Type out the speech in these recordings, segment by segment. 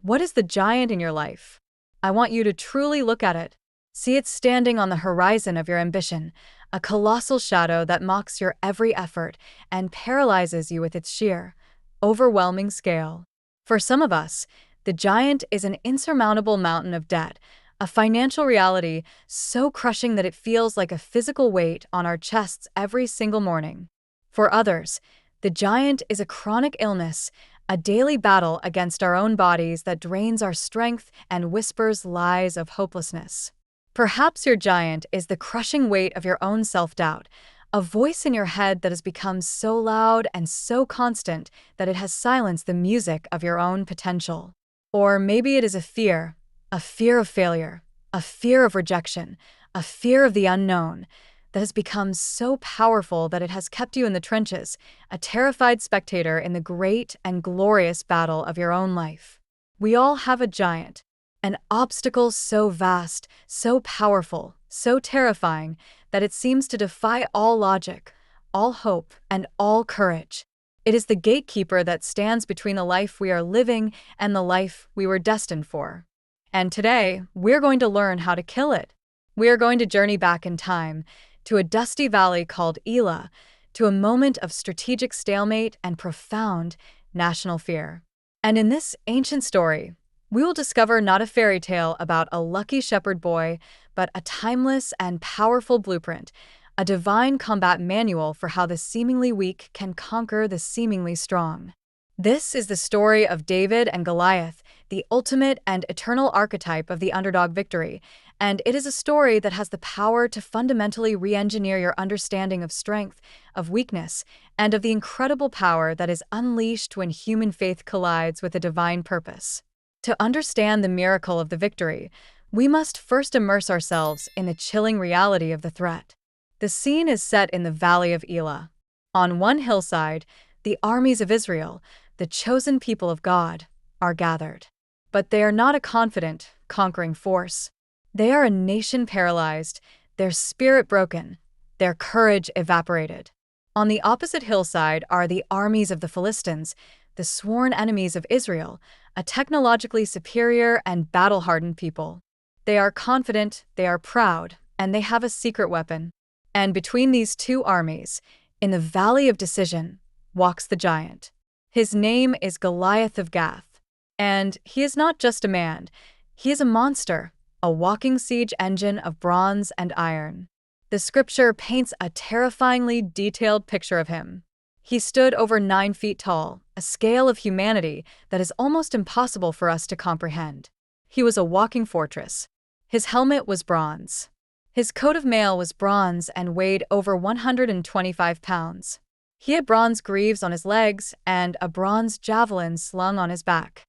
What is the giant in your life? I want you to truly look at it. See it standing on the horizon of your ambition, a colossal shadow that mocks your every effort and paralyzes you with its sheer, overwhelming scale. For some of us, the giant is an insurmountable mountain of debt, a financial reality so crushing that it feels like a physical weight on our chests every single morning. For others, the giant is a chronic illness, a daily battle against our own bodies that drains our strength and whispers lies of hopelessness. Perhaps your giant is the crushing weight of your own self-doubt, a voice in your head that has become so loud and so constant that it has silenced the music of your own potential. Or maybe it is a fear of failure, a fear of rejection, a fear of the unknown that has become so powerful that it has kept you in the trenches, a terrified spectator in the great and glorious battle of your own life. We all have a giant, an obstacle so vast, so powerful, so terrifying that it seems to defy all logic, all hope, and all courage. It is the gatekeeper that stands between the life we are living and the life we were destined for. And today, we're going to learn how to kill it. We are going to journey back in time, to a dusty valley called Elah, to a moment of strategic stalemate and profound national fear. And in this ancient story, we will discover not a fairy tale about a lucky shepherd boy, but a timeless and powerful blueprint, a divine combat manual for how the seemingly weak can conquer the seemingly strong. This is the story of David and Goliath, the ultimate and eternal archetype of the underdog victory, and it is a story that has the power to fundamentally re-engineer your understanding of strength, of weakness, and of the incredible power that is unleashed when human faith collides with a divine purpose. To understand the miracle of the victory, we must first immerse ourselves in the chilling reality of the threat. The scene is set in the Valley of Elah. On one hillside, the armies of Israel, the chosen people of God, are gathered. But they are not a confident, conquering force. They are a nation paralyzed, their spirit broken, their courage evaporated. On the opposite hillside are the armies of the Philistines, the sworn enemies of Israel, a technologically superior and battle-hardened people. They are confident, they are proud, and they have a secret weapon. And between these two armies, in the Valley of Decision, walks the giant. His name is Goliath of Gath. And he is not just a man, he is a monster, a walking siege engine of bronze and iron. The scripture paints a terrifyingly detailed picture of him. He stood over 9 feet tall, a scale of humanity that is almost impossible for us to comprehend. He was a walking fortress. His helmet was bronze. His coat of mail was bronze and weighed over 125 pounds. He had bronze greaves on his legs and a bronze javelin slung on his back.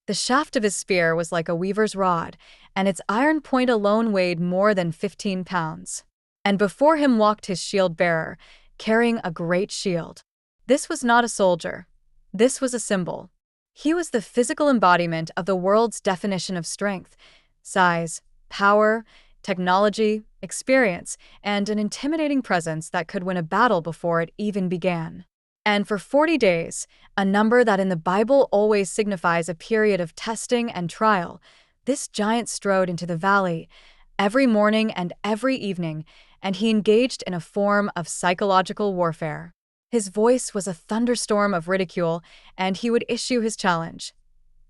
The shaft of his spear was like a weaver's rod, and its iron point alone weighed more than 15 pounds. And before him walked his shield-bearer, carrying a great shield. This was not a soldier. This was a symbol. He was the physical embodiment of the world's definition of strength, size, power, technology, experience, and an intimidating presence that could win a battle before it even began. And for 40 days, a number that in the Bible always signifies a period of testing and trial, this giant strode into the valley every morning and every evening, and he engaged in a form of psychological warfare. His voice was a thunderstorm of ridicule, and he would issue his challenge.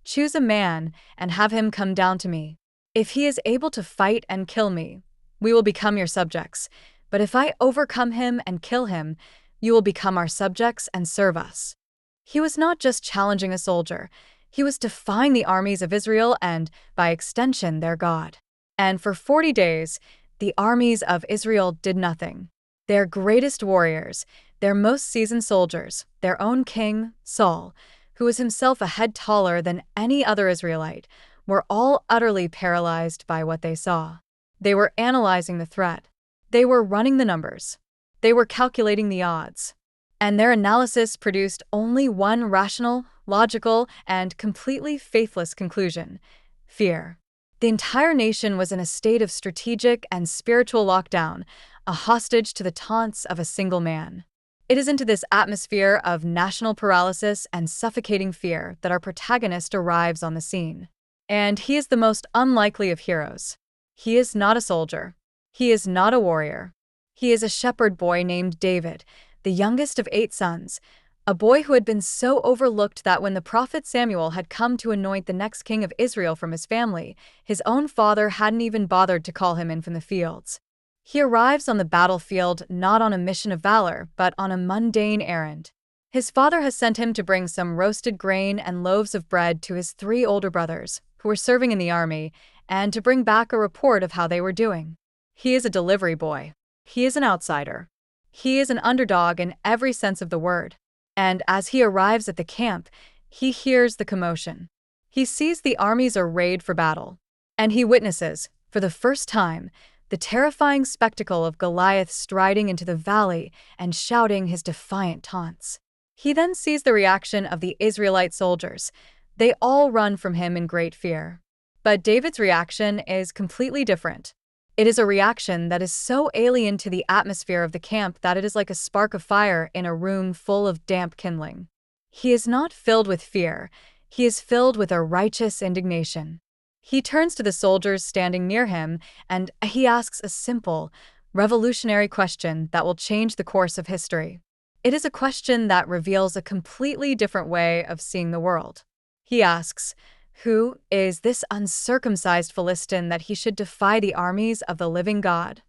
Choose a man and have him come down to me. If he is able to fight and kill me, we will become your subjects. But if I overcome him and kill him, you will become our subjects and serve us. He was not just challenging a soldier. He was defying the armies of Israel and, by extension, their God. And for 40 days, the armies of Israel did nothing. Their greatest warriors, their most seasoned soldiers, their own king, Saul, who was himself a head taller than any other Israelite, were all utterly paralyzed by what they saw. They were analyzing the threat. They were running the numbers. They were calculating the odds. And their analysis produced only one rational, logical, and completely faithless conclusion: fear. The entire nation was in a state of strategic and spiritual lockdown, a hostage to the taunts of a single man. It is into this atmosphere of national paralysis and suffocating fear that our protagonist arrives on the scene. And he is the most unlikely of heroes. He is not a soldier. He is not a warrior. He is a shepherd boy named David, the youngest of 8 sons, a boy who had been so overlooked that when the prophet Samuel had come to anoint the next king of Israel from his family, his own father hadn't even bothered to call him in from the fields. He arrives on the battlefield not on a mission of valor, but on a mundane errand. His father has sent him to bring some roasted grain and loaves of bread to his 3 older brothers, who were serving in the army, and to bring back a report of how they were doing. He is a delivery boy. He is an outsider. He is an underdog in every sense of the word. And as he arrives at the camp, he hears the commotion. He sees the armies are arrayed for battle. And he witnesses, for the first time, the terrifying spectacle of Goliath striding into the valley and shouting his defiant taunts. He then sees the reaction of the Israelite soldiers. They all run from him in great fear. But David's reaction is completely different. It is a reaction that is so alien to the atmosphere of the camp that it is like a spark of fire in a room full of damp kindling. He is not filled with fear. He is filled with a righteous indignation. He turns to the soldiers standing near him and he asks a simple, revolutionary question that will change the course of history. It is a question that reveals a completely different way of seeing the world. He asks, "Who is this uncircumcised Philistine that he should defy the armies of the living God?"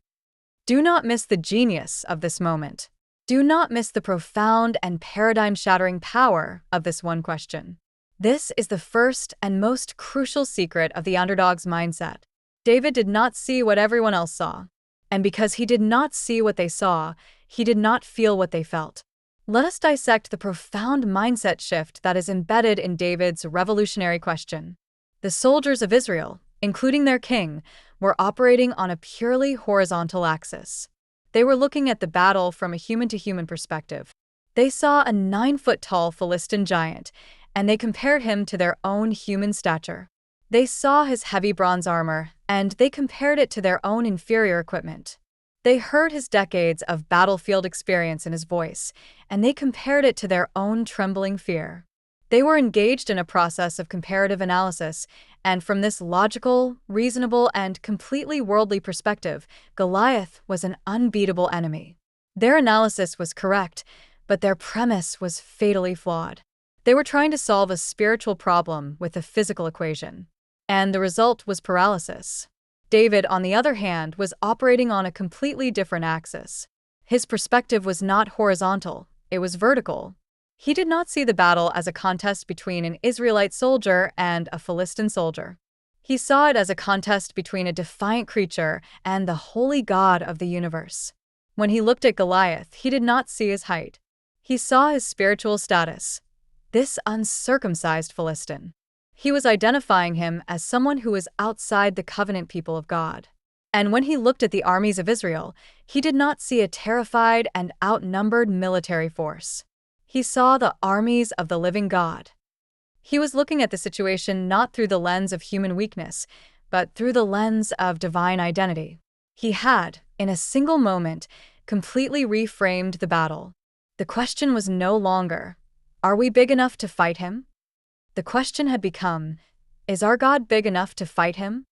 Do not miss the genius of this moment. Do not miss the profound and paradigm-shattering power of this one question. This is the first and most crucial secret of the underdog's mindset. David did not see what everyone else saw. And because he did not see what they saw, he did not feel what they felt. Let us dissect the profound mindset shift that is embedded in David's revolutionary question. The soldiers of Israel, including their king, were operating on a purely horizontal axis. They were looking at the battle from a human-to-human perspective. They saw a 9-foot-tall Philistine giant, and they compared him to their own human stature. They saw his heavy bronze armor, and they compared it to their own inferior equipment. They heard his decades of battlefield experience in his voice, and they compared it to their own trembling fear. They were engaged in a process of comparative analysis, and from this logical, reasonable, and completely worldly perspective, Goliath was an unbeatable enemy. Their analysis was correct, but their premise was fatally flawed. They were trying to solve a spiritual problem with a physical equation, and the result was paralysis. David, on the other hand, was operating on a completely different axis. His perspective was not horizontal, it was vertical. He did not see the battle as a contest between an Israelite soldier and a Philistine soldier. He saw it as a contest between a defiant creature and the holy God of the universe. When he looked at Goliath, he did not see his height. He saw his spiritual status. This uncircumcised Philistine. He was identifying him as someone who was outside the covenant people of God. And when he looked at the armies of Israel, he did not see a terrified and outnumbered military force. He saw the armies of the living God. He was looking at the situation not through the lens of human weakness, but through the lens of divine identity. He had, in a single moment, completely reframed the battle. The question was no longer, "Are we big enough to fight him?" The question had become, "Is our God big enough to fight him?"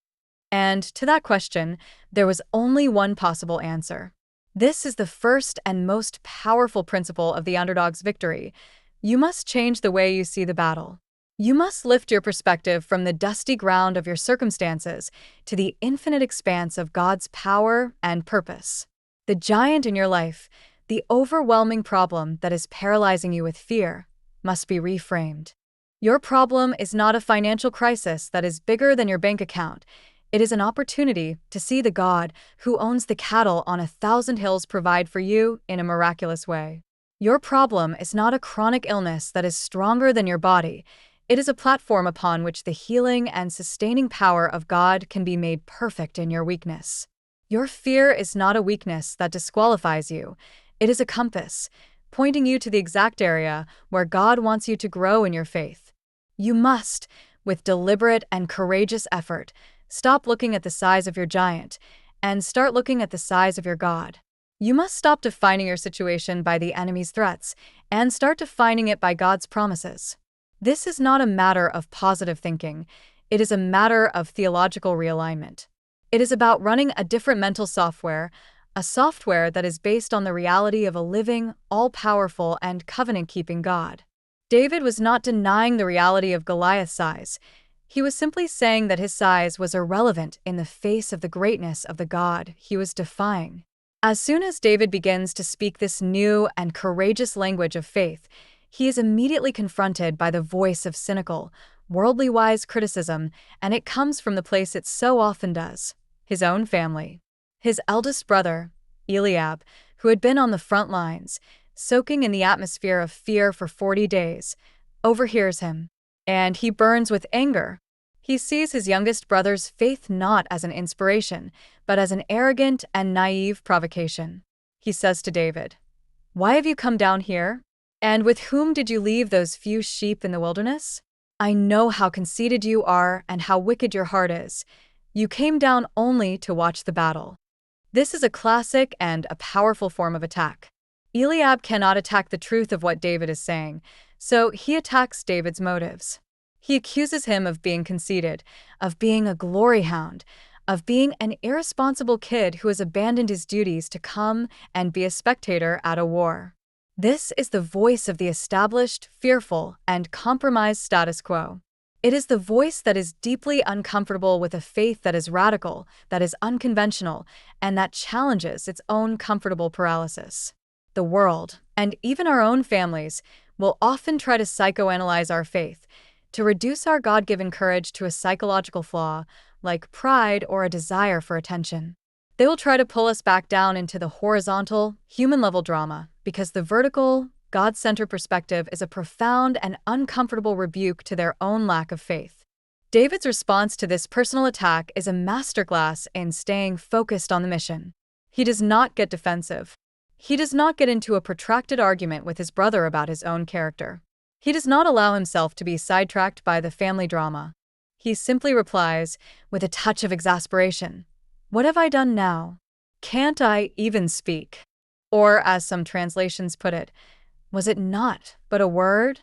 And to that question, there was only one possible answer. This is the first and most powerful principle of the underdog's victory. You must change the way you see the battle. You must lift your perspective from the dusty ground of your circumstances to the infinite expanse of God's power and purpose. The giant in your life, the overwhelming problem that is paralyzing you with fear, must be reframed. Your problem is not a financial crisis that is bigger than your bank account. It is an opportunity to see the God who owns the cattle on 1,000 hills provide for you in a miraculous way. Your problem is not a chronic illness that is stronger than your body. It is a platform upon which the healing and sustaining power of God can be made perfect in your weakness. Your fear is not a weakness that disqualifies you. It is a compass, pointing you to the exact area where God wants you to grow in your faith. You must, with deliberate and courageous effort, stop looking at the size of your giant and start looking at the size of your God. You must stop defining your situation by the enemy's threats and start defining it by God's promises. This is not a matter of positive thinking. It is a matter of theological realignment. It is about running a different mental software, a software that is based on the reality of a living, all-powerful, and covenant-keeping God. David was not denying the reality of Goliath's size. He was simply saying that his size was irrelevant in the face of the greatness of the God he was defying. As soon as David begins to speak this new and courageous language of faith, he is immediately confronted by the voice of cynical, worldly-wise criticism, and it comes from the place it so often does: his own family. His eldest brother, Eliab, who had been on the front lines, soaking in the atmosphere of fear for 40 days, overhears him, and he burns with anger. He sees his youngest brother's faith not as an inspiration, but as an arrogant and naive provocation. He says to David, "Why have you come down here? And with whom did you leave those few sheep in the wilderness? I know how conceited you are and how wicked your heart is. You came down only to watch the battle." This is a classic and a powerful form of attack. Eliab cannot attack the truth of what David is saying, so he attacks David's motives. He accuses him of being conceited, of being a glory hound, of being an irresponsible kid who has abandoned his duties to come and be a spectator at a war. This is the voice of the established, fearful, and compromised status quo. It is the voice that is deeply uncomfortable with a faith that is radical, that is unconventional, and that challenges its own comfortable paralysis. The world, and even our own families, will often try to psychoanalyze our faith, to reduce our God-given courage to a psychological flaw, like pride or a desire for attention. They will try to pull us back down into the horizontal, human-level drama, because the vertical, God-centered perspective is a profound and uncomfortable rebuke to their own lack of faith. David's response to this personal attack is a masterclass in staying focused on the mission. He does not get defensive. He does not get into a protracted argument with his brother about his own character. He does not allow himself to be sidetracked by the family drama. He simply replies, with a touch of exasperation, "What have I done now? Can't I even speak?" Or, as some translations put it, "Was it not but a word?"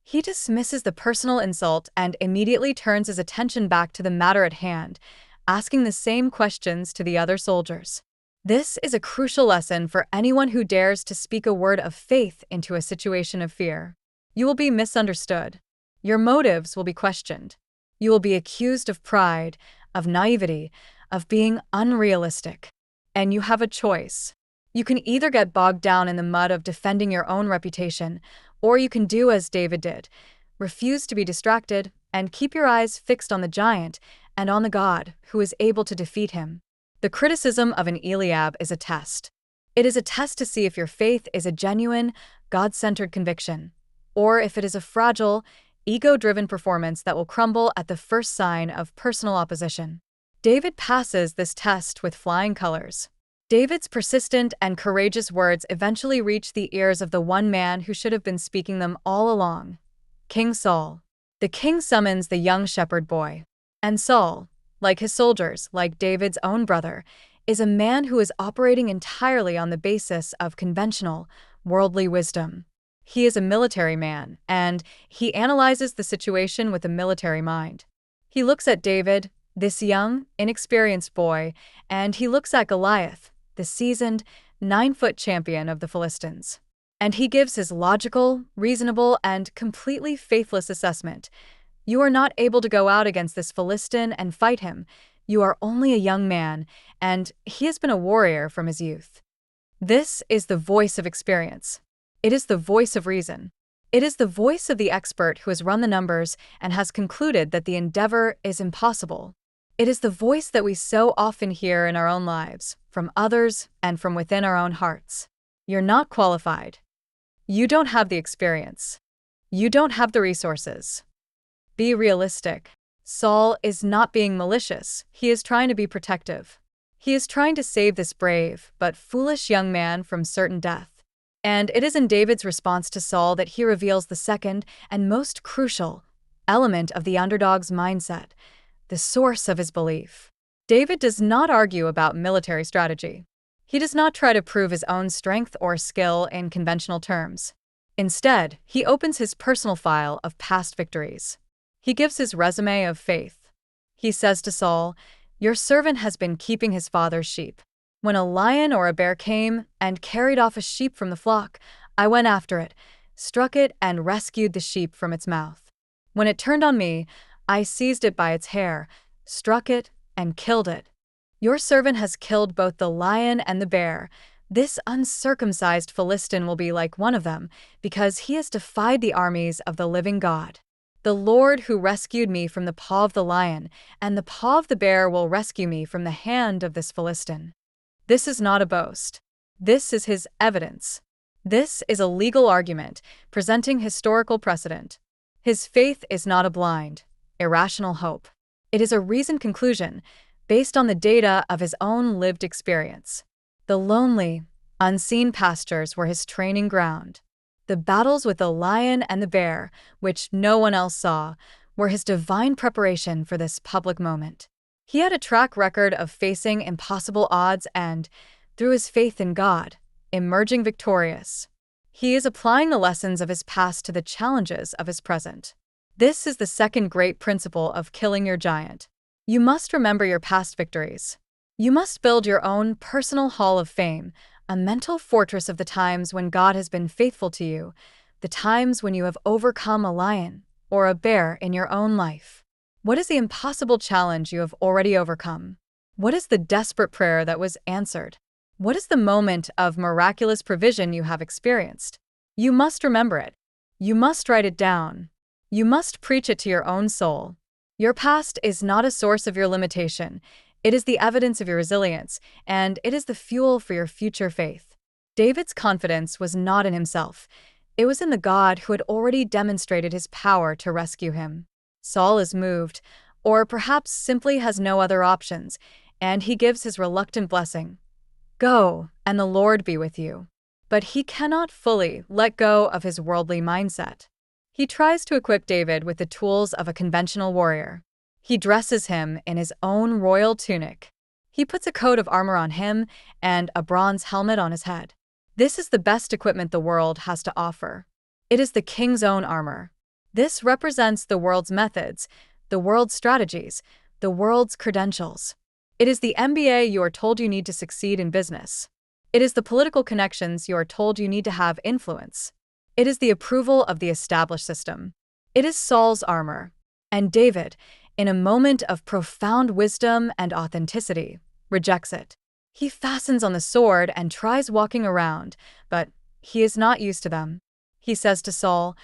He dismisses the personal insult and immediately turns his attention back to the matter at hand, asking the same questions to the other soldiers. This is a crucial lesson for anyone who dares to speak a word of faith into a situation of fear. You will be misunderstood. Your motives will be questioned. You will be accused of pride, of naivety, of being unrealistic. And you have a choice. You can either get bogged down in the mud of defending your own reputation, or you can do as David did, refuse to be distracted, and keep your eyes fixed on the giant and on the God who is able to defeat him. The criticism of an Eliab is a test. It is a test to see if your faith is a genuine, God-centered conviction, or if it is a fragile, ego-driven performance that will crumble at the first sign of personal opposition. David passes this test with flying colors. David's persistent and courageous words eventually reach the ears of the one man who should have been speaking them all along: King Saul. The king summons the young shepherd boy. And Saul, like his soldiers, like David's own brother, is a man who is operating entirely on the basis of conventional, worldly wisdom. He is a military man, and he analyzes the situation with a military mind. He looks at David, this young, inexperienced boy, and he looks at Goliath, the seasoned, 9-foot champion of the Philistines. And he gives his logical, reasonable, and completely faithless assessment. You are not able to go out against this Philistine and fight him. You are only a young man, and he has been a warrior from his youth. This is the voice of experience. It is the voice of reason. It is the voice of the expert who has run the numbers and has concluded that the endeavor is impossible. It is the voice that we so often hear in our own lives, from others and from within our own hearts. You're not qualified. You don't have the experience. You don't have the resources. Be realistic. Saul is not being malicious. He is trying to be protective. He is trying to save this brave but foolish young man from certain death. And it is in David's response to Saul that he reveals the second and most crucial element of the underdog's mindset, the source of his belief. David does not argue about military strategy. He does not try to prove his own strength or skill in conventional terms. Instead, he opens his personal file of past victories. He gives his resume of faith. He says to Saul, "Your servant has been keeping his father's sheep. When a lion or a bear came and carried off a sheep from the flock, I went after it, struck it, and rescued the sheep from its mouth. When it turned on me, I seized it by its hair, struck it, and killed it. Your servant has killed both the lion and the bear. This uncircumcised Philistine will be like one of them, because he has defied the armies of the living God. The Lord who rescued me from the paw of the lion and the paw of the bear will rescue me from the hand of this Philistine." This is not a boast. This is his evidence. This is a legal argument, presenting historical precedent. His faith is not a blind, irrational hope. It is a reasoned conclusion, based on the data of his own lived experience. The lonely, unseen pastures were his training ground. The battles with the lion and the bear, which no one else saw, were his divine preparation for this public moment. He had a track record of facing impossible odds and, through his faith in God, emerging victorious. He is applying the lessons of his past to the challenges of his present. This is the second great principle of killing your giant. You must remember your past victories. You must build your own personal hall of fame, a mental fortress of the times when God has been faithful to you, the times when you have overcome a lion or a bear in your own life. What is the impossible challenge you have already overcome? What is the desperate prayer that was answered? What is the moment of miraculous provision you have experienced? You must remember it. You must write it down. You must preach it to your own soul. Your past is not a source of your limitation. It is the evidence of your resilience, and it is the fuel for your future faith. David's confidence was not in himself. It was in the God who had already demonstrated his power to rescue him. Saul is moved, or perhaps simply has no other options, and he gives his reluctant blessing. "Go, and the Lord be with you." But he cannot fully let go of his worldly mindset. He tries to equip David with the tools of a conventional warrior. He dresses him in his own royal tunic. He puts a coat of armor on him and a bronze helmet on his head. This is the best equipment the world has to offer. It is the king's own armor. This represents the world's methods, the world's strategies, the world's credentials. It is the MBA you are told you need to succeed in business. It is the political connections you are told you need to have influence. It is the approval of the established system. It is Saul's armor. And David, in a moment of profound wisdom and authenticity, rejects it. He fastens on the sword and tries walking around, but he is not used to them. He says to Saul,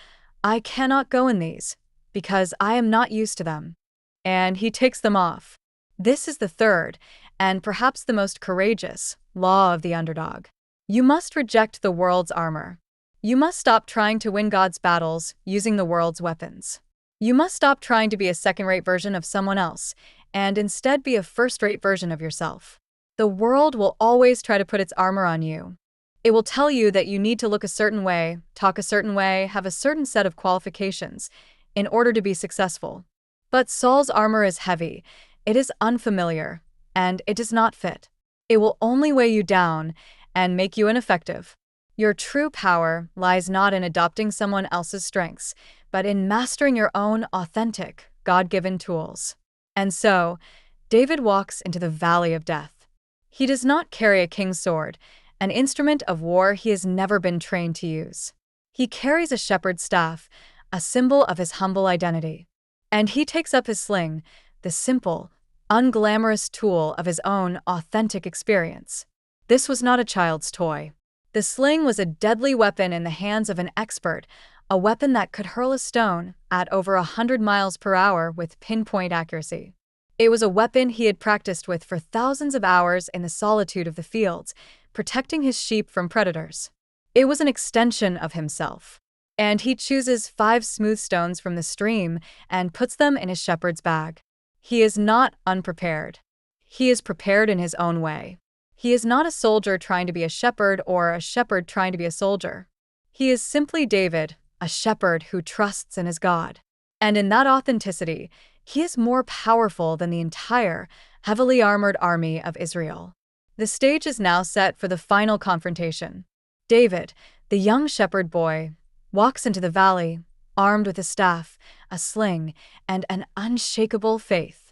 "I cannot go in these, because I am not used to them." And he takes them off. This is the third, and perhaps the most courageous, law of the underdog. You must reject the world's armor. You must stop trying to win God's battles using the world's weapons. You must stop trying to be a second-rate version of someone else, and instead be a first-rate version of yourself. The world will always try to put its armor on you. It will tell you that you need to look a certain way, talk a certain way, have a certain set of qualifications in order to be successful. But Saul's armor is heavy, it is unfamiliar, and it does not fit. It will only weigh you down and make you ineffective. Your true power lies not in adopting someone else's strengths, but in mastering your own authentic, God-given tools. And so, David walks into the valley of death. He does not carry a king's sword, an instrument of war he has never been trained to use. He carries a shepherd's staff, a symbol of his humble identity. And he takes up his sling, the simple, unglamorous tool of his own authentic experience. This was not a child's toy. The sling was a deadly weapon in the hands of an expert, a weapon that could hurl a stone at over 100 miles per hour with pinpoint accuracy. It was a weapon he had practiced with for thousands of hours in the solitude of the fields, protecting his sheep from predators. It was an extension of himself. And he chooses 5 smooth stones from the stream and puts them in his shepherd's bag. He is not unprepared. He is prepared in his own way. He is not a soldier trying to be a shepherd or a shepherd trying to be a soldier. He is simply David, a shepherd who trusts in his God. And in that authenticity, he is more powerful than the entire, heavily armored army of Israel. The stage is now set for the final confrontation. David, the young shepherd boy, walks into the valley, armed with a staff, a sling, and an unshakable faith.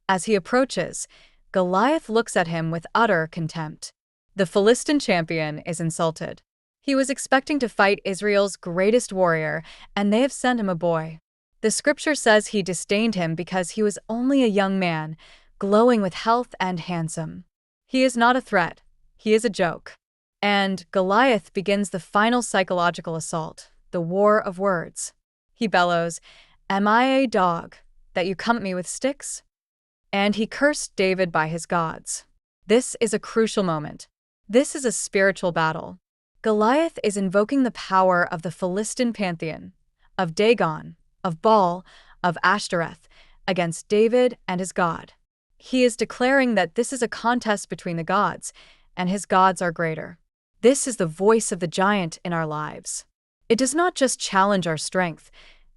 As he approaches, Goliath looks at him with utter contempt. The Philistine champion is insulted. He was expecting to fight Israel's greatest warrior, and they have sent him a boy. The scripture says he disdained him because he was only a young man, glowing with health and handsome. He is not a threat. He is a joke. And Goliath begins the final psychological assault, the war of words. He bellows, "Am I a dog, that you come at me with sticks?" And he cursed David by his gods. This is a crucial moment. This is a spiritual battle. Goliath is invoking the power of the Philistine pantheon, of Dagon, of Baal, of Ashtoreth, against David and his God. He is declaring that this is a contest between the gods, and his gods are greater. This is the voice of the giant in our lives. It does not just challenge our strength,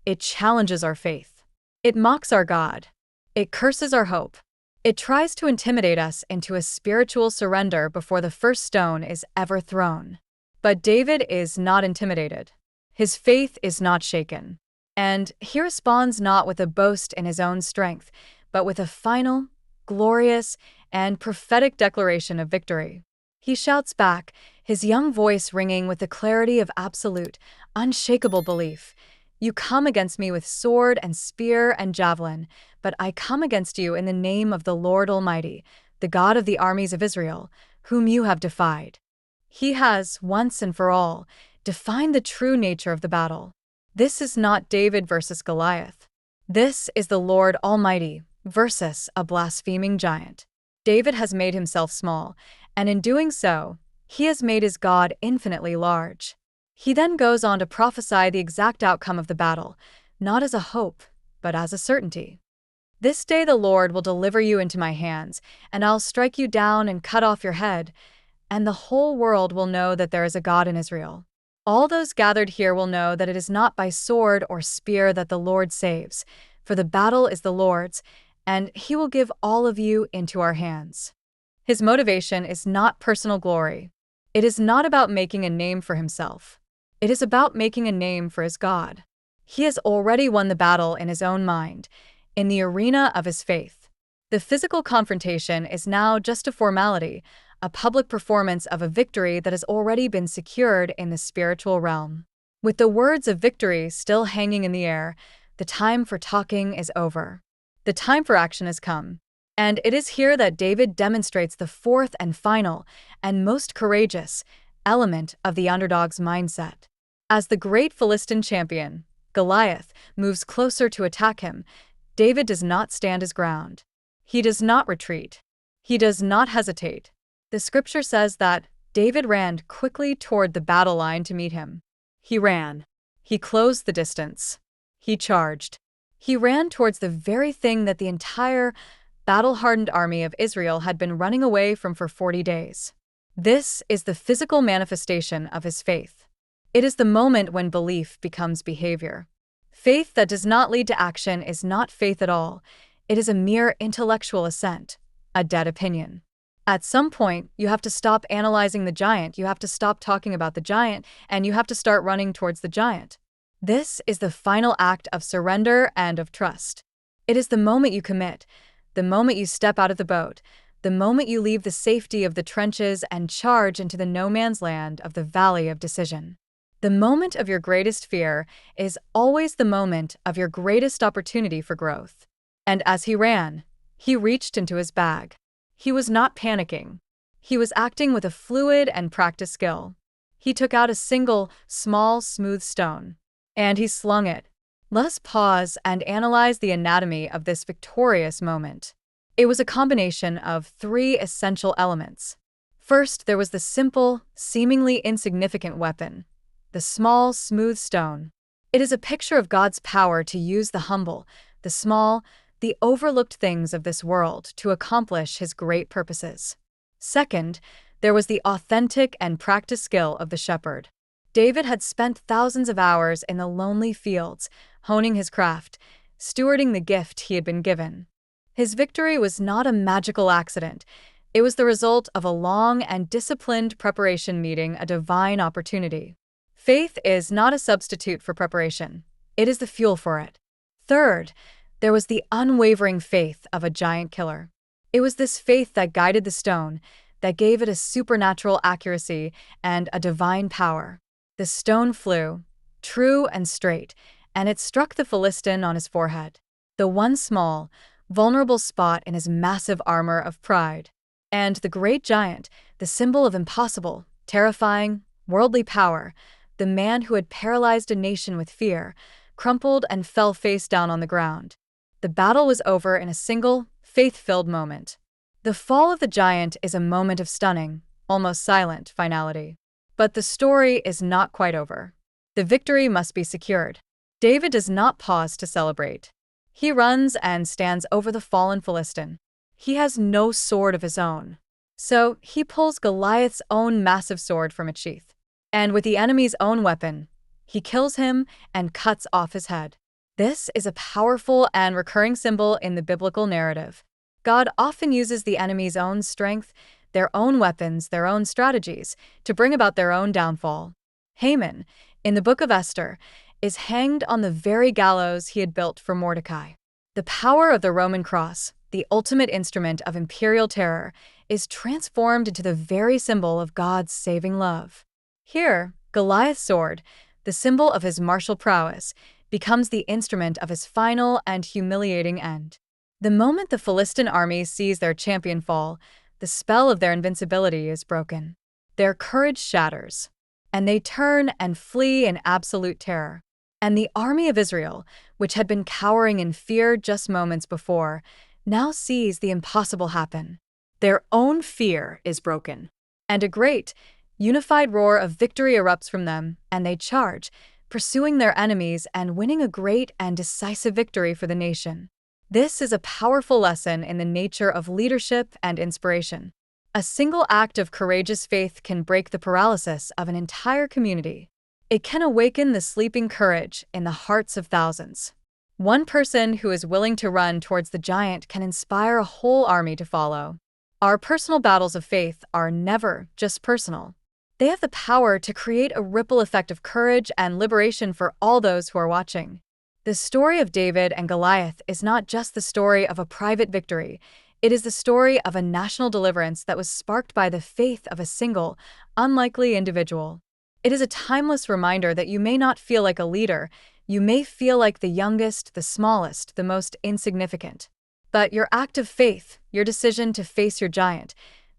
it challenges our faith. It mocks our God. It curses our hope. It tries to intimidate us into a spiritual surrender before the first stone is ever thrown. But David is not intimidated. His faith is not shaken. And he responds not with a boast in his own strength, but with a final, glorious, and prophetic declaration of victory. He shouts back, his young voice ringing with the clarity of absolute, unshakable belief. "You come against me with sword and spear and javelin, but I come against you in the name of the Lord Almighty, the God of the armies of Israel, whom you have defied." He has, once and for all, defined the true nature of the battle. This is not David versus Goliath. This is the Lord Almighty versus a blaspheming giant. David has made himself small, and in doing so, he has made his God infinitely large. He then goes on to prophesy the exact outcome of the battle, not as a hope, but as a certainty. "This day the Lord will deliver you into my hands, and I'll strike you down and cut off your head, and the whole world will know that there is a God in Israel. All those gathered here will know that it is not by sword or spear that the Lord saves, for the battle is the Lord's, and he will give all of you into our hands." His motivation is not personal glory. It is not about making a name for himself. It is about making a name for his God. He has already won the battle in his own mind, in the arena of his faith. The physical confrontation is now just a formality, a public performance of a victory that has already been secured in the spiritual realm. With the words of victory still hanging in the air, the time for talking is over. The time for action has come. And it is here that David demonstrates the fourth and final, and most courageous, element of the underdog's mindset. As the great Philistine champion, Goliath, moves closer to attack him, David does not stand his ground. He does not retreat. He does not hesitate. The scripture says that David ran quickly toward the battle line to meet him. He ran. He closed the distance. He charged. He ran towards the very thing that the entire battle-hardened army of Israel had been running away from for 40 days. This is the physical manifestation of his faith. It is the moment when belief becomes behavior. Faith that does not lead to action is not faith at all. It is a mere intellectual assent, a dead opinion. At some point, you have to stop analyzing the giant, you have to stop talking about the giant, and you have to start running towards the giant. This is the final act of surrender and of trust. It is the moment you commit, the moment you step out of the boat, the moment you leave the safety of the trenches and charge into the no-man's land of the valley of decision. The moment of your greatest fear is always the moment of your greatest opportunity for growth. And as he ran, he reached into his bag. He was not panicking. He was acting with a fluid and practiced skill. He took out a single, small, smooth stone, and he slung it. Let us pause and analyze the anatomy of this victorious moment. It was a combination of three essential elements. First, there was the simple, seemingly insignificant weapon, the small, smooth stone. It is a picture of God's power to use the humble, the small, the overlooked things of this world to accomplish his great purposes. Second, there was the authentic and practiced skill of the shepherd. David had spent thousands of hours in the lonely fields, honing his craft, stewarding the gift he had been given. His victory was not a magical accident. It was the result of a long and disciplined preparation meeting a divine opportunity. Faith is not a substitute for preparation. It is the fuel for it. Third, There was the unwavering faith of a giant killer. It was this faith that guided the stone, that gave it a supernatural accuracy and a divine power. The stone flew, true and straight, and it struck the Philistine on his forehead, the one small, vulnerable spot in his massive armor of pride. And the great giant, the symbol of impossible, terrifying, worldly power, the man who had paralyzed a nation with fear, crumpled and fell face down on the ground. The battle was over in a single, faith-filled moment. The fall of the giant is a moment of stunning, almost silent finality. But the story is not quite over. The victory must be secured. David does not pause to celebrate. He runs and stands over the fallen Philistine. He has no sword of his own. So he pulls Goliath's own massive sword from its sheath. And with the enemy's own weapon, he kills him and cuts off his head. This is a powerful and recurring symbol in the biblical narrative. God often uses the enemy's own strength, their own weapons, their own strategies, to bring about their own downfall. Haman, in the book of Esther, is hanged on the very gallows he had built for Mordecai. The power of the Roman cross, the ultimate instrument of imperial terror, is transformed into the very symbol of God's saving love. Here, Goliath's sword, the symbol of his martial prowess, becomes the instrument of his final and humiliating end. The moment the Philistine army sees their champion fall, the spell of their invincibility is broken. Their courage shatters, and they turn and flee in absolute terror. And the army of Israel, which had been cowering in fear just moments before, now sees the impossible happen. Their own fear is broken, and a great, unified roar of victory erupts from them, and they charge, pursuing their enemies and winning a great and decisive victory for the nation. This is a powerful lesson in the nature of leadership and inspiration. A single act of courageous faith can break the paralysis of an entire community. It can awaken the sleeping courage in the hearts of thousands. One person who is willing to run towards the giant can inspire a whole army to follow. Our personal battles of faith are never just personal. They have the power to create a ripple effect of courage and liberation for all those who are watching. The story of David and Goliath is not just the story of a private victory. It is the story of a national deliverance that was sparked by the faith of a single, unlikely individual. It is a timeless reminder that you may not feel like a leader. You may feel like the youngest, the smallest, the most insignificant. But your act of faith, your decision to face your giant,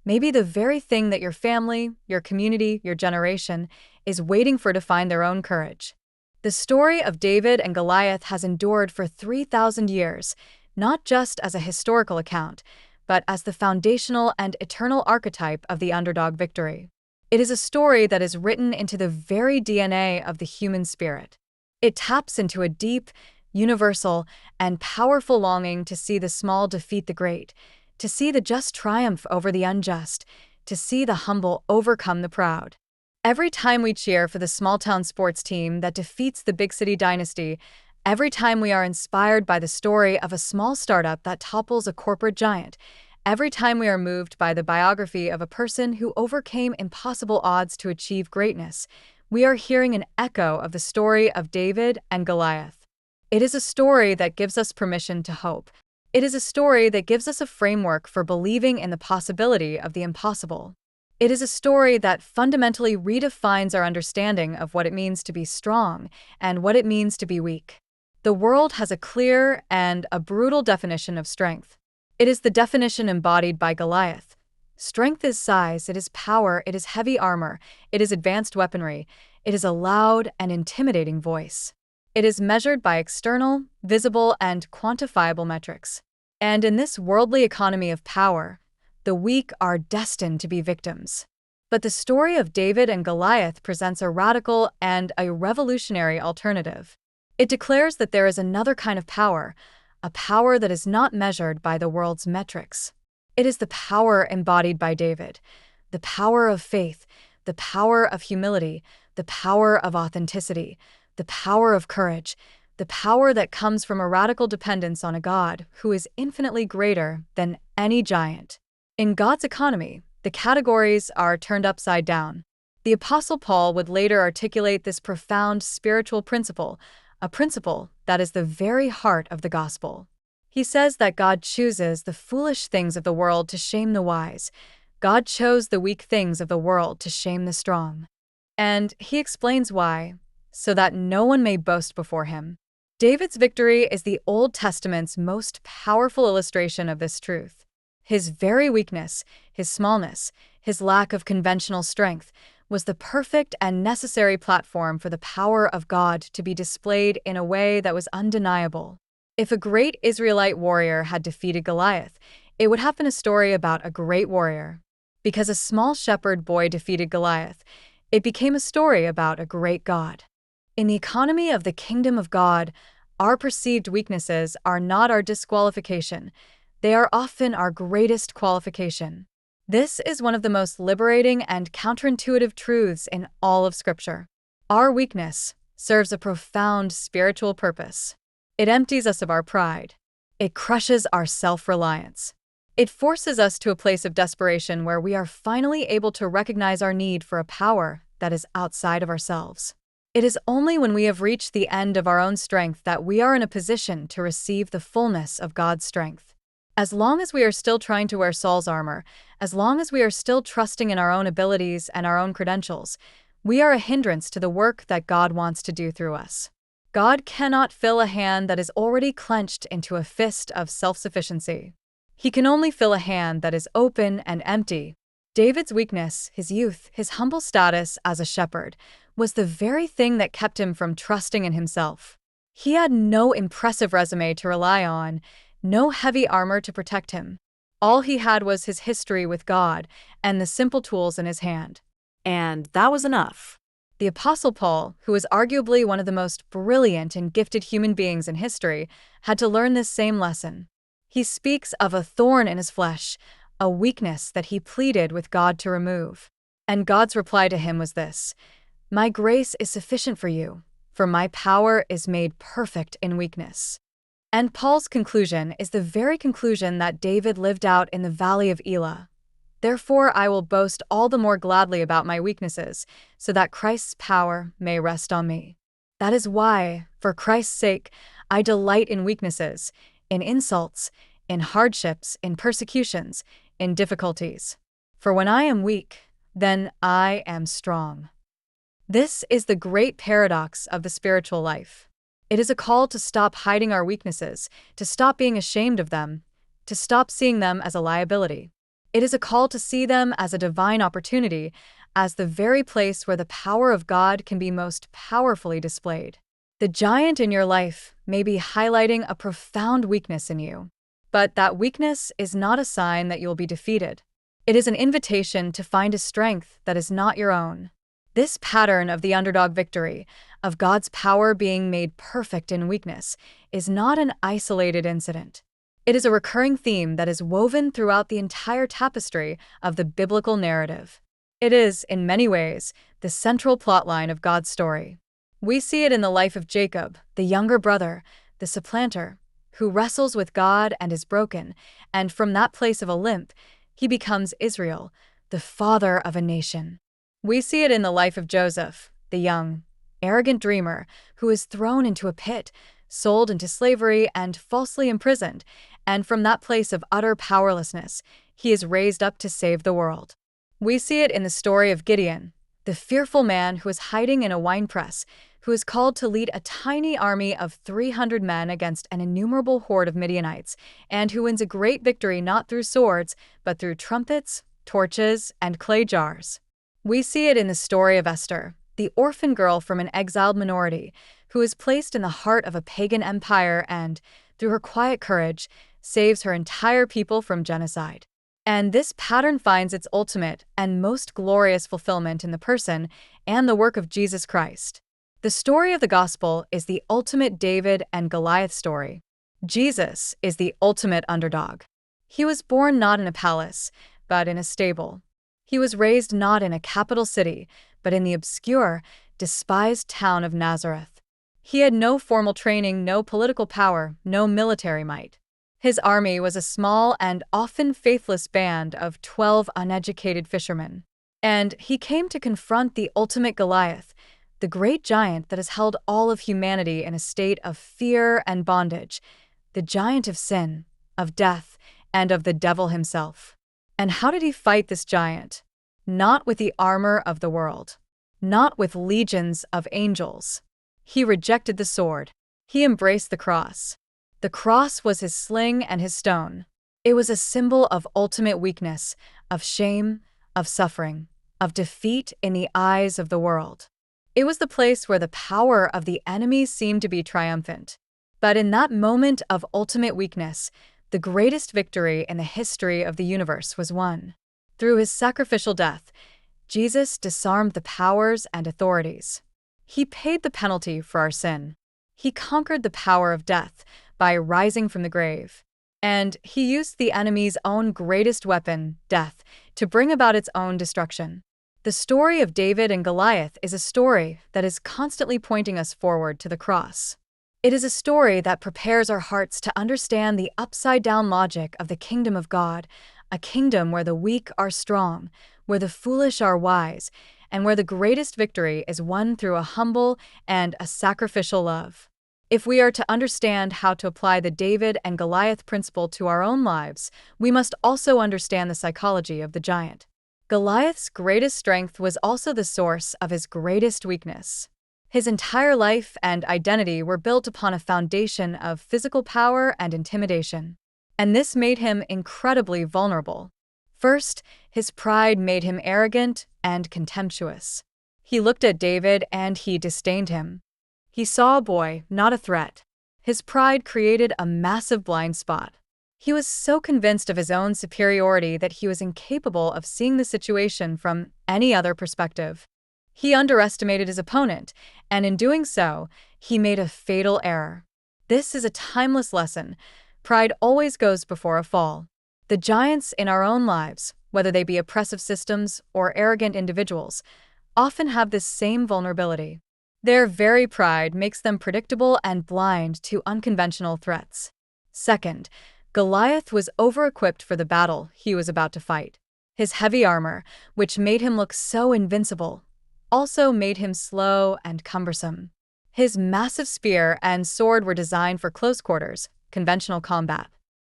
may be the very thing that your family, your community, your generation is waiting for to find their own courage. The story of David and Goliath has endured for 3,000 years, not just as a historical account, but as the foundational and eternal archetype of the underdog victory. It is a story that is written into the very DNA of the human spirit. It taps into a deep, universal, and powerful longing to see the small defeat the great, to see the just triumph over the unjust, to see the humble overcome the proud. Every time we cheer for the small-town sports team that defeats the big-city dynasty, every time we are inspired by the story of a small startup that topples a corporate giant, every time we are moved by the biography of a person who overcame impossible odds to achieve greatness, we are hearing an echo of the story of David and Goliath. It is a story that gives us permission to hope. It is a story that gives us a framework for believing in the possibility of the impossible. It is a story that fundamentally redefines our understanding of what it means to be strong and what it means to be weak. The world has a clear and a brutal definition of strength. It is the definition embodied by Goliath. Strength is size, it is power, it is heavy armor, it is advanced weaponry, it is a loud and intimidating voice. It is measured by external, visible, and quantifiable metrics. And in this worldly economy of power, the weak are destined to be victims. But the story of David and Goliath presents a radical and a revolutionary alternative. It declares that there is another kind of power, a power that is not measured by the world's metrics. It is the power embodied by David, the power of faith, the power of humility, the power of authenticity, the power of courage, the power that comes from a radical dependence on a God who is infinitely greater than any giant. In God's economy, the categories are turned upside down. The Apostle Paul would later articulate this profound spiritual principle, a principle that is the very heart of the gospel. He says that God chooses the foolish things of the world to shame the wise. God chose the weak things of the world to shame the strong. And he explains why, so that no one may boast before him. David's victory is the Old Testament's most powerful illustration of this truth. His very weakness, his smallness, his lack of conventional strength, was the perfect and necessary platform for the power of God to be displayed in a way that was undeniable. If a great Israelite warrior had defeated Goliath, it would have been a story about a great warrior. Because a small shepherd boy defeated Goliath, it became a story about a great God. In the economy of the kingdom of God, our perceived weaknesses are not our disqualification. They are often our greatest qualification. This is one of the most liberating and counterintuitive truths in all of Scripture. Our weakness serves a profound spiritual purpose. It empties us of our pride. It crushes our self-reliance. It forces us to a place of desperation where we are finally able to recognize our need for a power that is outside of ourselves. It is only when we have reached the end of our own strength that we are in a position to receive the fullness of God's strength. As long as we are still trying to wear Saul's armor, as long as we are still trusting in our own abilities and our own credentials, we are a hindrance to the work that God wants to do through us. God cannot fill a hand that is already clenched into a fist of self-sufficiency. He can only fill a hand that is open and empty. David's weakness, his youth, his humble status as a shepherd, was the very thing that kept him from trusting in himself. He had no impressive resume to rely on, no heavy armor to protect him. All he had was his history with God and the simple tools in his hand. And that was enough. The Apostle Paul, who was arguably one of the most brilliant and gifted human beings in history, had to learn this same lesson. He speaks of a thorn in his flesh, a weakness that he pleaded with God to remove. And God's reply to him was this: "My grace is sufficient for you, for my power is made perfect in weakness." And Paul's conclusion is the very conclusion that David lived out in the valley of Elah. "Therefore I will boast all the more gladly about my weaknesses, so that Christ's power may rest on me. That is why, for Christ's sake, I delight in weaknesses, in insults, in hardships, in persecutions, in difficulties. For when I am weak, then I am strong." This is the great paradox of the spiritual life. It is a call to stop hiding our weaknesses, to stop being ashamed of them, to stop seeing them as a liability. It is a call to see them as a divine opportunity, as the very place where the power of God can be most powerfully displayed. The giant in your life may be highlighting a profound weakness in you, but that weakness is not a sign that you'll be defeated. It is an invitation to find a strength that is not your own. This pattern of the underdog victory, of God's power being made perfect in weakness, is not an isolated incident. It is a recurring theme that is woven throughout the entire tapestry of the biblical narrative. It is, in many ways, the central plotline of God's story. We see it in the life of Jacob, the younger brother, the supplanter, who wrestles with God and is broken, and from that place of a limp, he becomes Israel, the father of a nation. We see it in the life of Joseph, the young, arrogant dreamer who is thrown into a pit, sold into slavery, and falsely imprisoned, and from that place of utter powerlessness, he is raised up to save the world. We see it in the story of Gideon, the fearful man who is hiding in a winepress, who is called to lead a tiny army of 300 men against an innumerable horde of Midianites, and who wins a great victory not through swords, but through trumpets, torches, and clay jars. We see it in the story of Esther, the orphan girl from an exiled minority, who is placed in the heart of a pagan empire and, through her quiet courage, saves her entire people from genocide. And this pattern finds its ultimate and most glorious fulfillment in the person and the work of Jesus Christ. The story of the gospel is the ultimate David and Goliath story. Jesus is the ultimate underdog. He was born not in a palace, but in a stable. He was raised not in a capital city, but in the obscure, despised town of Nazareth. He had no formal training, no political power, no military might. His army was a small and often faithless band of 12 uneducated fishermen. And he came to confront the ultimate Goliath, the great giant that has held all of humanity in a state of fear and bondage, the giant of sin, of death, and of the devil himself. And how did he fight this giant? Not with the armor of the world, not with legions of angels. He rejected the sword. He embraced the cross. The cross was his sling and his stone. It was a symbol of ultimate weakness, of shame, of suffering, of defeat in the eyes of the world. It was the place where the power of the enemy seemed to be triumphant. But in that moment of ultimate weakness, the greatest victory in the history of the universe was won. Through his sacrificial death, Jesus disarmed the powers and authorities. He paid the penalty for our sin. He conquered the power of death by rising from the grave. And he used the enemy's own greatest weapon, death, to bring about its own destruction. The story of David and Goliath is a story that is constantly pointing us forward to the cross. It is a story that prepares our hearts to understand the upside-down logic of the kingdom of God, a kingdom where the weak are strong, where the foolish are wise, and where the greatest victory is won through a humble and a sacrificial love. If we are to understand how to apply the David and Goliath principle to our own lives, we must also understand the psychology of the giant. Goliath's greatest strength was also the source of his greatest weakness. His entire life and identity were built upon a foundation of physical power and intimidation. And this made him incredibly vulnerable. First, his pride made him arrogant and contemptuous. He looked at David and he disdained him. He saw a boy, not a threat. His pride created a massive blind spot. He was so convinced of his own superiority that he was incapable of seeing the situation from any other perspective. He underestimated his opponent, and in doing so, he made a fatal error. This is a timeless lesson. Pride always goes before a fall. The giants in our own lives, whether they be oppressive systems or arrogant individuals, often have this same vulnerability. Their very pride makes them predictable and blind to unconventional threats. Second, Goliath was over-equipped for the battle he was about to fight. His heavy armor, which made him look so invincible, also made him slow and cumbersome. His massive spear and sword were designed for close quarters, conventional combat.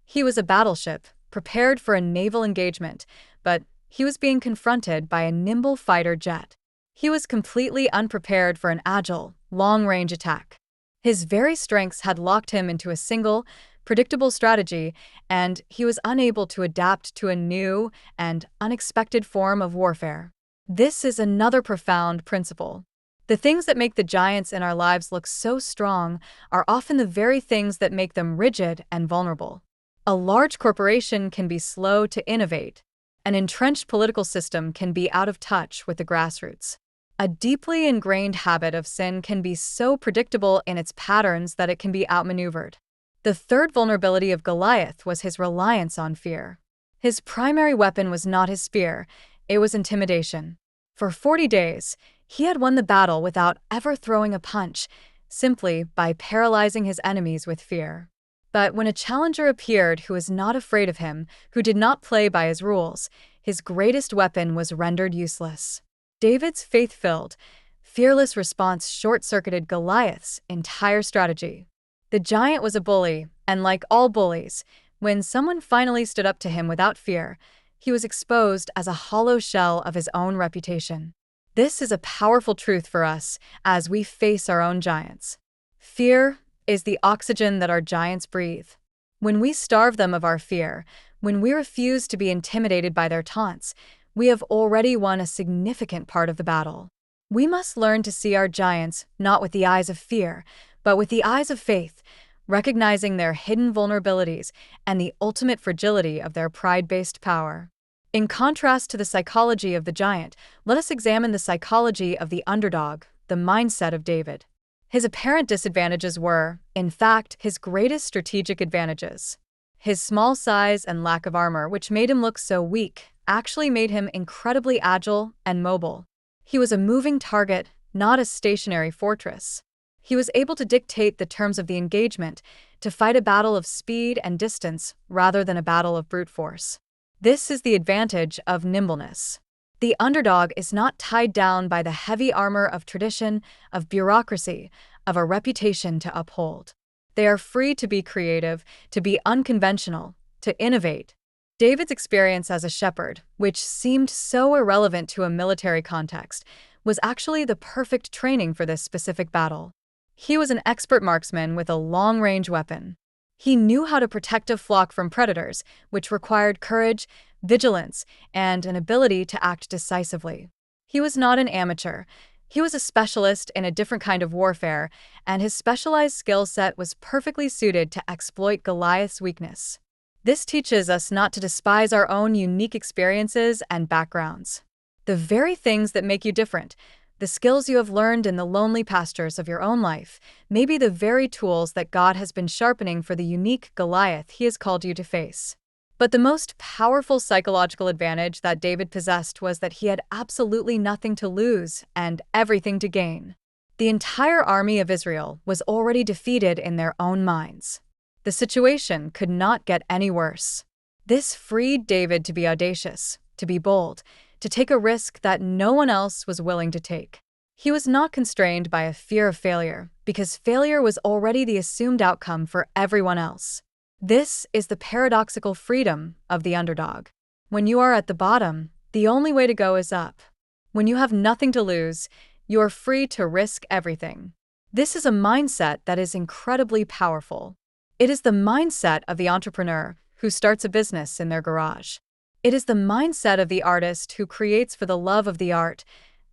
He was a battleship, prepared for a naval engagement, but he was being confronted by a nimble fighter jet. He was completely unprepared for an agile, long-range attack. His very strengths had locked him into a single, predictable strategy, and he was unable to adapt to a new and unexpected form of warfare. This is another profound principle. The things that make the giants in our lives look so strong are often the very things that make them rigid and vulnerable. A large corporation can be slow to innovate. An entrenched political system can be out of touch with the grassroots. A deeply ingrained habit of sin can be so predictable in its patterns that it can be outmaneuvered. The third vulnerability of Goliath was his reliance on fear. His primary weapon was not his spear, it was intimidation. For 40 days, he had won the battle without ever throwing a punch, simply by paralyzing his enemies with fear. But when a challenger appeared who was not afraid of him, who did not play by his rules, his greatest weapon was rendered useless. David's faith-filled, fearless response short-circuited Goliath's entire strategy. The giant was a bully, and like all bullies, when someone finally stood up to him without fear, he was exposed as a hollow shell of his own reputation. This is a powerful truth for us as we face our own giants. Fear is the oxygen that our giants breathe. When we starve them of our fear, when we refuse to be intimidated by their taunts, we have already won a significant part of the battle. We must learn to see our giants not with the eyes of fear, but with the eyes of faith, recognizing their hidden vulnerabilities and the ultimate fragility of their pride-based power. In contrast to the psychology of the giant, let us examine the psychology of the underdog, the mindset of David. His apparent disadvantages were, in fact, his greatest strategic advantages. His small size and lack of armor, which made him look so weak, actually made him incredibly agile and mobile. He was a moving target, not a stationary fortress. He was able to dictate the terms of the engagement, to fight a battle of speed and distance rather than a battle of brute force. This is the advantage of nimbleness. The underdog is not tied down by the heavy armor of tradition, of bureaucracy, of a reputation to uphold. They are free to be creative, to be unconventional, to innovate. David's experience as a shepherd, which seemed so irrelevant to a military context, was actually the perfect training for this specific battle. He was an expert marksman with a long-range weapon. He knew how to protect a flock from predators, which required courage, vigilance, and an ability to act decisively. He was not an amateur. He was a specialist in a different kind of warfare, and his specialized skill set was perfectly suited to exploit Goliath's weakness. This teaches us not to despise our own unique experiences and backgrounds. The very things that make you different, the skills you have learned in the lonely pastures of your own life, may be the very tools that God has been sharpening for the unique Goliath He has called you to face. But the most powerful psychological advantage that David possessed was that he had absolutely nothing to lose and everything to gain. The entire army of Israel was already defeated in their own minds. The situation could not get any worse. This freed David to be audacious, to be bold, to take a risk that no one else was willing to take. He was not constrained by a fear of failure, because failure was already the assumed outcome for everyone else. This is the paradoxical freedom of the underdog. When you are at the bottom, the only way to go is up. When you have nothing to lose, you are free to risk everything. This is a mindset that is incredibly powerful. It is the mindset of the entrepreneur who starts a business in their garage. It is the mindset of the artist who creates for the love of the art,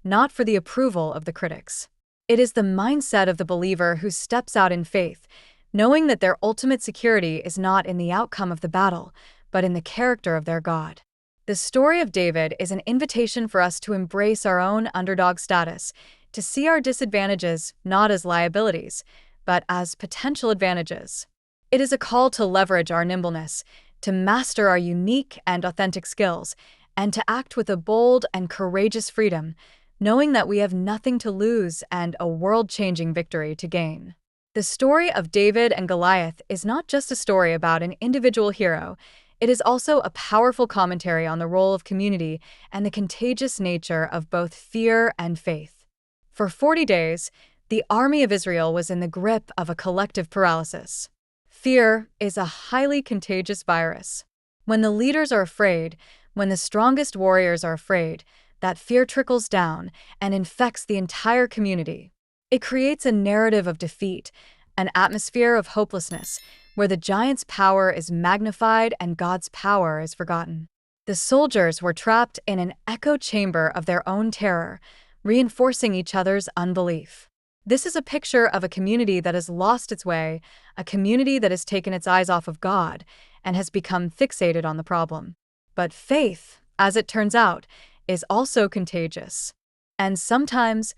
not for the approval of the critics. It is the mindset of the believer who steps out in faith, knowing that their ultimate security is not in the outcome of the battle, but in the character of their God. The story of David is an invitation for us to embrace our own underdog status, to see our disadvantages not as liabilities, but as potential advantages. It is a call to leverage our nimbleness, to master our unique and authentic skills, and to act with a bold and courageous freedom, knowing that we have nothing to lose and a world-changing victory to gain. The story of David and Goliath is not just a story about an individual hero, it is also a powerful commentary on the role of community and the contagious nature of both fear and faith. For 40 days, the army of Israel was in the grip of a collective paralysis. Fear is a highly contagious virus. When the leaders are afraid, when the strongest warriors are afraid, that fear trickles down and infects the entire community. It creates a narrative of defeat, an atmosphere of hopelessness, where the giant's power is magnified and God's power is forgotten. The soldiers were trapped in an echo chamber of their own terror, reinforcing each other's unbelief. This is a picture of a community that has lost its way, a community that has taken its eyes off of God and has become fixated on the problem. But faith, as it turns out, is also contagious. And sometimes,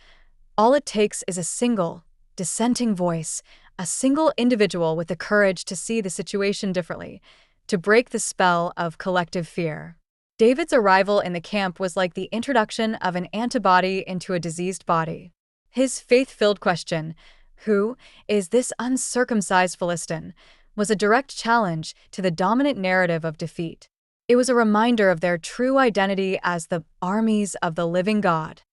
all it takes is a single, dissenting voice, a single individual with the courage to see the situation differently, to break the spell of collective fear. David's arrival in the camp was like the introduction of an antibody into a diseased body. His faith-filled question, "Who is this uncircumcised Philistine?" was a direct challenge to the dominant narrative of defeat. It was a reminder of their true identity as the armies of the living God.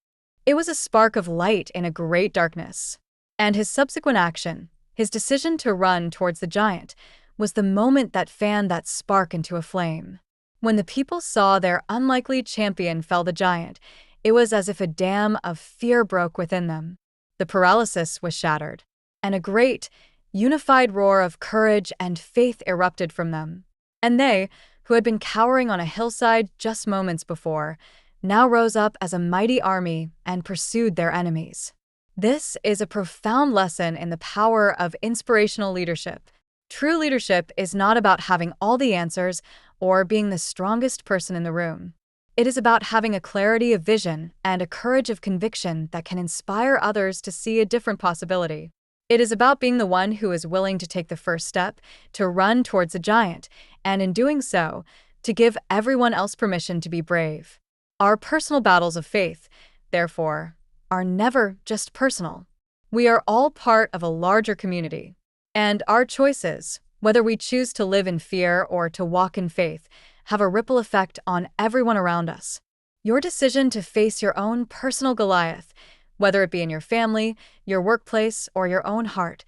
It was a spark of light in a great darkness. And his subsequent action, his decision to run towards the giant, was the moment that fanned that spark into a flame. When the people saw their unlikely champion fell the giant, it was as if a dam of fear broke within them. The paralysis was shattered, and a great, unified roar of courage and faith erupted from them. And they, who had been cowering on a hillside just moments before, now rose up as a mighty army and pursued their enemies. This is a profound lesson in the power of inspirational leadership. True leadership is not about having all the answers or being the strongest person in the room. It is about having a clarity of vision and a courage of conviction that can inspire others to see a different possibility. It is about being the one who is willing to take the first step, to run towards a giant, and in doing so, to give everyone else permission to be brave. Our personal battles of faith, therefore, are never just personal. We are all part of a larger community. And our choices, whether we choose to live in fear or to walk in faith, have a ripple effect on everyone around us. Your decision to face your own personal Goliath, whether it be in your family, your workplace, or your own heart,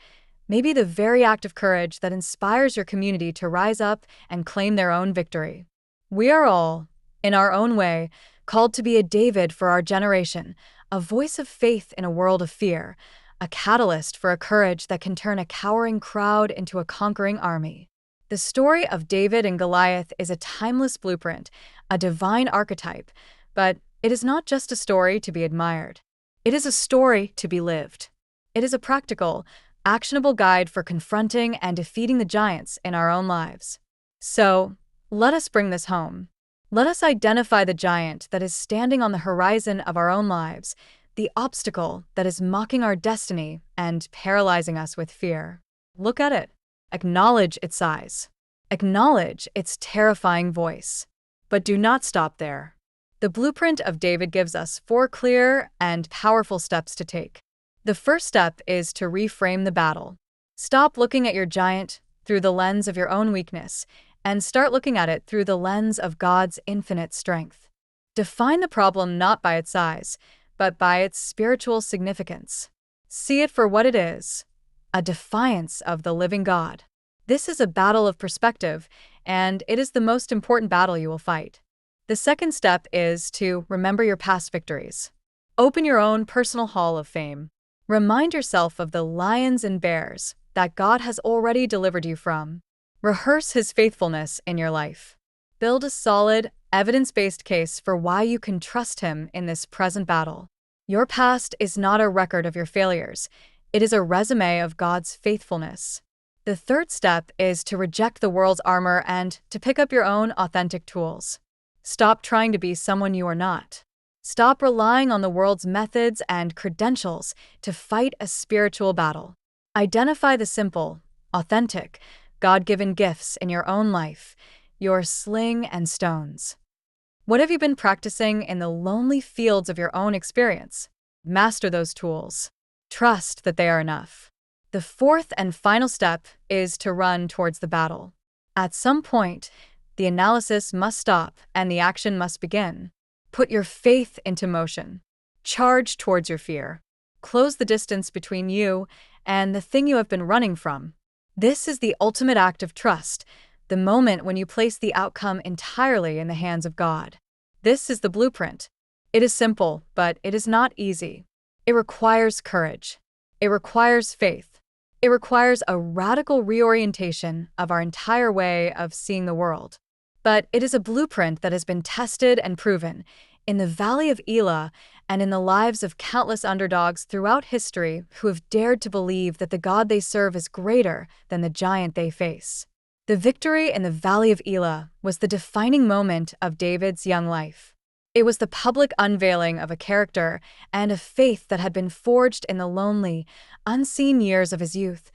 maybe the very act of courage that inspires your community to rise up and claim their own victory. We are all, in our own way, called to be a David for our generation, a voice of faith in a world of fear, a catalyst for a courage that can turn a cowering crowd into a conquering army. The story of David and Goliath is a timeless blueprint, a divine archetype, but it is not just a story to be admired. It is a story to be lived. It is a practical, actionable guide for confronting and defeating the giants in our own lives. So, let us bring this home. Let us identify the giant that is standing on the horizon of our own lives, the obstacle that is mocking our destiny and paralyzing us with fear. Look at it. Acknowledge its size. Acknowledge its terrifying voice. But do not stop there. The blueprint of David gives us 4 clear and powerful steps to take. The first step is to reframe the battle. Stop looking at your giant through the lens of your own weakness and start looking at it through the lens of God's infinite strength. Define the problem not by its size, but by its spiritual significance. See it for what it is, a defiance of the living God. This is a battle of perspective, and it is the most important battle you will fight. The second step is to remember your past victories. Open your own personal hall of fame. Remind yourself of the lions and bears that God has already delivered you from. Rehearse His faithfulness in your life. Build a solid, evidence-based case for why you can trust Him in this present battle. Your past is not a record of your failures. It is a resume of God's faithfulness. The third step is to reject the world's armor and to pick up your own authentic tools. Stop trying to be someone you are not. Stop relying on the world's methods and credentials to fight a spiritual battle. Identify the simple, authentic, God-given gifts in your own life, your sling and stones. What have you been practicing in the lonely fields of your own experience? Master those tools. Trust that they are enough. The fourth and final step is to run towards the battle. At some point, the analysis must stop and the action must begin. Put your faith into motion. Charge towards your fear. Close the distance between you and the thing you have been running from. This is the ultimate act of trust, the moment when you place the outcome entirely in the hands of God. This is the blueprint. It is simple, but it is not easy. It requires courage. It requires faith. It requires a radical reorientation of our entire way of seeing the world. But it is a blueprint that has been tested and proven in the Valley of Elah and in the lives of countless underdogs throughout history who have dared to believe that the God they serve is greater than the giant they face. The victory in the Valley of Elah was the defining moment of David's young life. It was the public unveiling of a character and a faith that had been forged in the lonely, unseen years of his youth,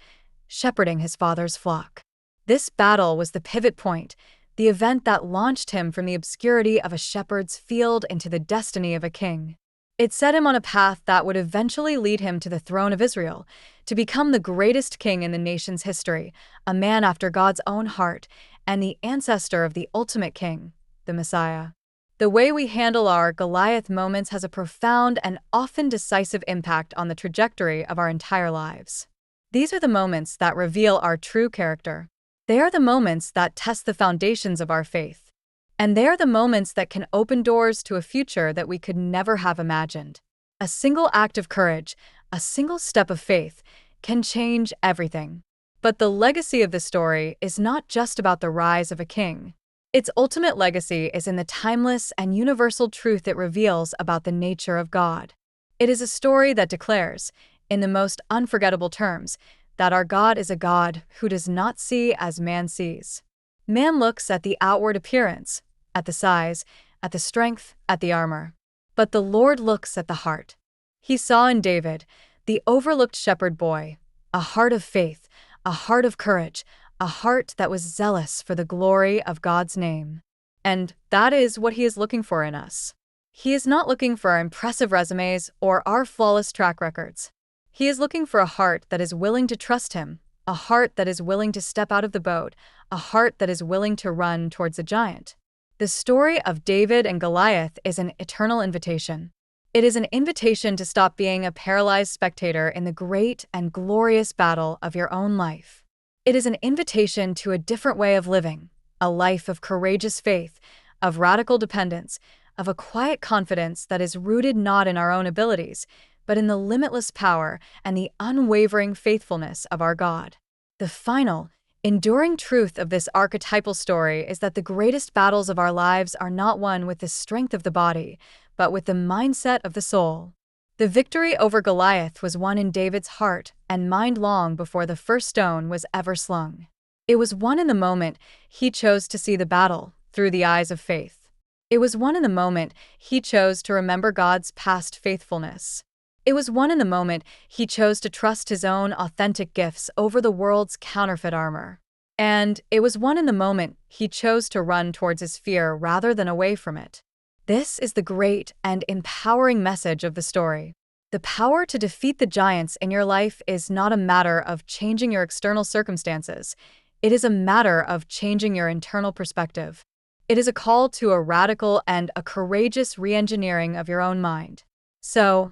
shepherding his father's flock. This battle was the pivot point, the event that launched him from the obscurity of a shepherd's field into the destiny of a king. It set him on a path that would eventually lead him to the throne of Israel, to become the greatest king in the nation's history, a man after God's own heart, and the ancestor of the ultimate king, the Messiah. The way we handle our Goliath moments has a profound and often decisive impact on the trajectory of our entire lives. These are the moments that reveal our true character. They are the moments that test the foundations of our faith. And they are the moments that can open doors to a future that we could never have imagined. A single act of courage, a single step of faith, can change everything. But the legacy of the story is not just about the rise of a king. Its ultimate legacy is in the timeless and universal truth it reveals about the nature of God. It is a story that declares, in the most unforgettable terms, that our God is a God who does not see as man sees. Man looks at the outward appearance, at the size, at the strength, at the armor. But the Lord looks at the heart. He saw in David, the overlooked shepherd boy, a heart of faith, a heart of courage, a heart that was zealous for the glory of God's name. And that is what He is looking for in us. He is not looking for our impressive resumes or our flawless track records. He is looking for a heart that is willing to trust Him, a heart that is willing to step out of the boat, a heart that is willing to run towards a giant. The story of David and Goliath is an eternal invitation. It is an invitation to stop being a paralyzed spectator in the great and glorious battle of your own life. It is an invitation to a different way of living, a life of courageous faith, of radical dependence, of a quiet confidence that is rooted not in our own abilities, but in the limitless power and the unwavering faithfulness of our God. The final, enduring truth of this archetypal story is that the greatest battles of our lives are not won with the strength of the body, but with the mindset of the soul. The victory over Goliath was won in David's heart and mind long before the first stone was ever slung. It was won in the moment he chose to see the battle through the eyes of faith. It was won in the moment he chose to remember God's past faithfulness. It was won in the moment he chose to trust his own authentic gifts over the world's counterfeit armor. And it was won in the moment he chose to run towards his fear rather than away from it. This is the great and empowering message of the story. The power to defeat the giants in your life is not a matter of changing your external circumstances. It is a matter of changing your internal perspective. It is a call to a radical and a courageous re-engineering of your own mind. So,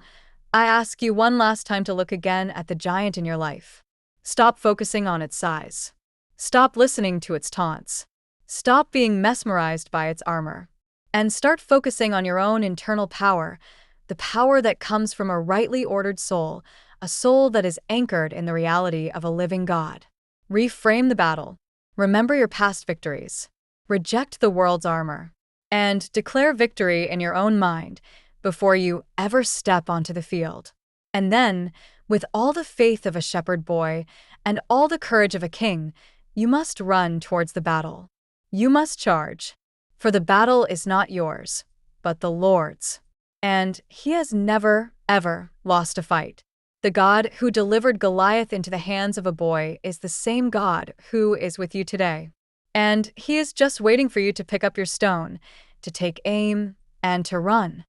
I ask you one last time to look again at the giant in your life. Stop focusing on its size. Stop listening to its taunts. Stop being mesmerized by its armor. And start focusing on your own internal power, the power that comes from a rightly ordered soul, a soul that is anchored in the reality of a living God. Reframe the battle. Remember your past victories. Reject the world's armor. And declare victory in your own mind before you ever step onto the field. And then, with all the faith of a shepherd boy and all the courage of a king, you must run towards the battle. You must charge. For the battle is not yours, but the Lord's. And he has never, ever lost a fight. The God who delivered Goliath into the hands of a boy is the same God who is with you today. And he is just waiting for you to pick up your stone, to take aim, and to run.